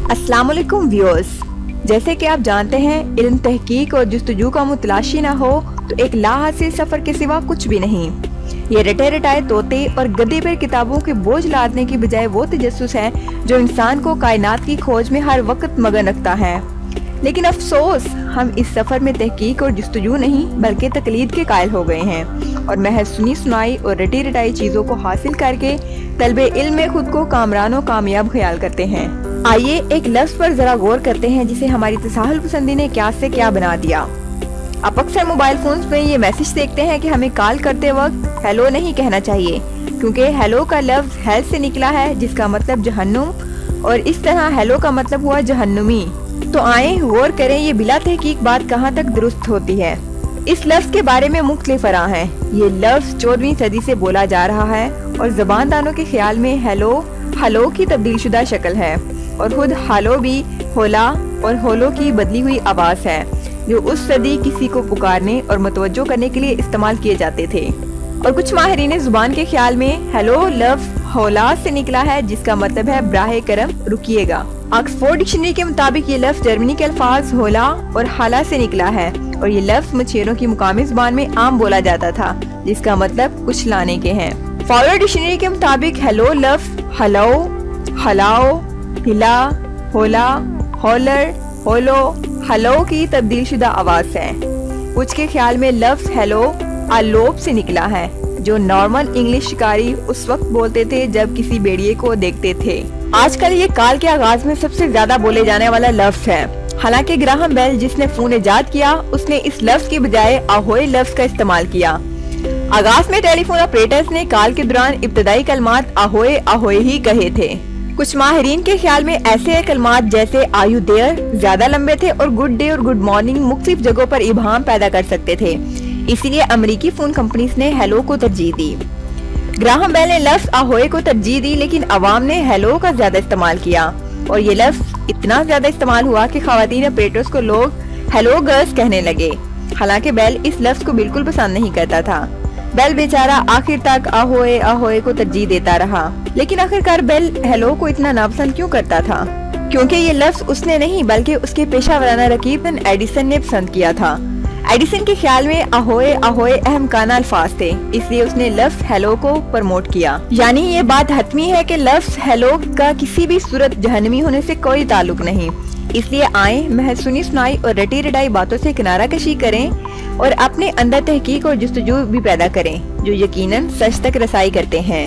अस्सलाम वालेकुम व्यूअर्स। जैसे कि आप जानते हैं, इल्म, तहकीक और जुस्तजू का मुतलाशी ना हो तो एक लाहासिल सफ़र के सिवा कुछ भी नहीं। ये रटे रटाए तोते और गद्दे पर किताबों के बोझ लादने की बजाय वो तजस्सुस है जो इंसान को कायनात की खोज में हर वक्त मगन रखता है। लेकिन अफसोस, हम इस सफ़र में तहकीक और जुस्तजू नहीं बल्कि तकलीद के कायल हो गए हैं और महज सुनी सुनाई और रटी रटाई चीज़ों को हासिल करके तलबे इल्म में खुद को कामरान और कामयाब ख्याल करते हैं। आइए एक लफ्ज़ पर ज़रा गौर करते हैं जिसे हमारी तसाहुल पसंदी ने क्या से क्या बना दिया। आप अक्सर मोबाइल फ़ोन्स में ये मैसेज देखते हैं कि हमें कॉल करते वक्त हेलो नहीं कहना चाहिए, क्योंकि हेलो का लफ्ज़ हेल से निकला है जिसका मतलब जहन्नुम, और इस तरह हेलो का मतलब हुआ जहन्नुमी। तो आए गौर करें ये बिला तहकीक बात कहाँ तक दुरुस्त होती है। इस लफ्ज़ के बारे में मुख्तलिफ आराह हैं। ये लफ्ज़ 14वीं सदी से बोला जा रहा है और ज़बानदानों के ख्याल में हलो की तब्दील शुदा शक्ल है और खुद हालो भी होला और होलो की बदली हुई आवाज़ है जो उस सदी किसी को पुकारने और मुतवज्जो करने के लिए इस्तेमाल किए जाते थे। और कुछ माहिरीन ज़ुबान के ख्याल में हेलो लफ्ज़ होला से निकला है जिसका मतलब है बराहे करम रुकिएगा। ऑक्सफोर्ड डिक्शनरी के मुताबिक ये लफ्ज़ जर्मनी के अल्फाज होला और हाला से निकला है और ये लफ्ज़ मछेरों की मुकामी ज़ुबान में आम बोला जाता था जिसका मतलब कुछ लाने के हैं। फॉरवर्ड डिक्शनरी के मुताबिक हेलो लफ्ज़ हलो, हलाओ, हिला, होला, होलर, होलो, हलो की तब्दील शुदा आवाज़ है। कुछ के ख्याल में लफ्ज़ हेलो आलोप से निकला है जो नॉर्मल इंग्लिश शिकारी उस वक्त बोलते थे जब किसी भेड़िए को देखते थे। आजकल ये काल के आगाज में सबसे ज्यादा बोले जाने वाला लफ्ज़ है। हालांकि ग्राहम बेल जिसने फोन इजाद किया उसने इस लफ्ज़ की बजाय ahoy लफ्ज़ का इस्तेमाल किया। आगाज में टेलीफोन ऑपरेटर्स ने कॉल के दौरान इब्तदाई कलमात ahoy ही कहे थे। कुछ माहिरीन के ख्याल में ऐसे कलमात जैसे आर यू देयर ज्यादा लंबे थे और गुड डे और गुड मॉर्निंग मुख्तलिफ जगहों पर इबहाम पैदा कर सकते थे, इसीलिए अमेरिकी फोन कंपनीज ने हेलो को तरजीह दी। ग्राहम बेल ने लफ्ज़ ahoy को तरजीह दी लेकिन अवाम ने हेलो का ज्यादा इस्तेमाल किया और ये लफ्ज़ इतना ज्यादा इस्तेमाल हुआ कि खवातीन ऑपरेटर्स को लोग हेलो गर्ल्स कहने लगे। हालांकि बेल इस लफ्ज़ को बिल्कुल पसंद नहीं करता था। बेल बेचारा आखिर तक ahoy को तरजीह देता रहा, लेकिन आखिरकार बेल हेलो को इतना नापसंद क्यों करता था? क्योंकि ये लफ्ज़ उसने नहीं बल्कि उसके पेशा वराना रकीब एडिसन ने पसंद किया था। एडिसन के ख्याल में ahoy अहम काना अल्फाज थे, इसलिए उसने लफ्ज़ हेलो को प्रमोट किया। यानी ये बात हतमी है कि लफ्ज़ हेलो का किसी भी सूरत जहन्नमी होने से कोई ताल्लुक नहीं। इसलिए आए महज सुनी सुनाई और रटी रटाई बातों से किनारा कशी करें और अपने अंदर तहकीक और जुस्तजू भी पैदा करें जो यकीनन सच तक रसाई करते हैं।